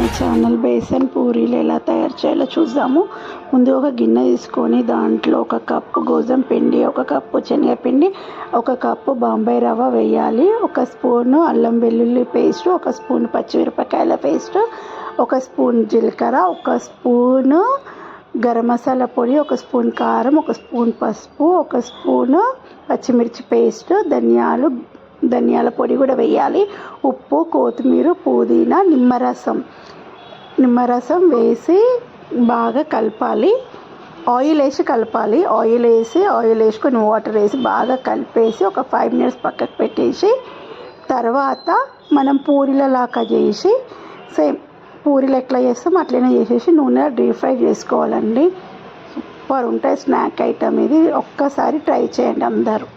My channel. Besan పూరీలు ఎలా తయారు చేయాలో చూద్దాము. ముందు ఒక గిన్నె తీసుకొని దాంట్లో ఒక కప్పు గోధుమ పిండి, ఒక కప్పు శనగపిండి, ఒక కప్పు బాంబే రవ్వ వేయాలి. ఒక స్పూను అల్లం వెల్లుల్లి పేస్ట్, ఒక స్పూన్ పచ్చిమిరపకాయల పేస్ట్, ఒక స్పూన్ జీలకర్ర, ఒక స్పూను గరం మసాలా పొడి, ఒక స్పూన్ కారం, ఒక స్పూన్ పసుపు, ఒక స్పూను పచ్చిమిర్చి పేస్ట్, ధనియాల పొడి కూడా వేయాలి. ఉప్పు, కొత్తిమీర, పుదీనా, నిమ్మరసం వేసి బాగా కలపాలి. ఆయిల్ వేసుకొని వాటర్ వేసి బాగా కలిపేసి ఒక 5 minutes పక్కకు పెట్టేసి, తర్వాత మనం పూరీలలాగా చేసి సేమ్ పూరీలు ఎట్లా చేస్తాం అట్లనే చేసేసి నూనెలో డీప్ ఫ్రై చేసుకోవాలండి. సూపర్ ఉంటాయి స్నాక్ ఐటమ్ ఇది. ఒక్కసారి ట్రై చేయండి అందరూ.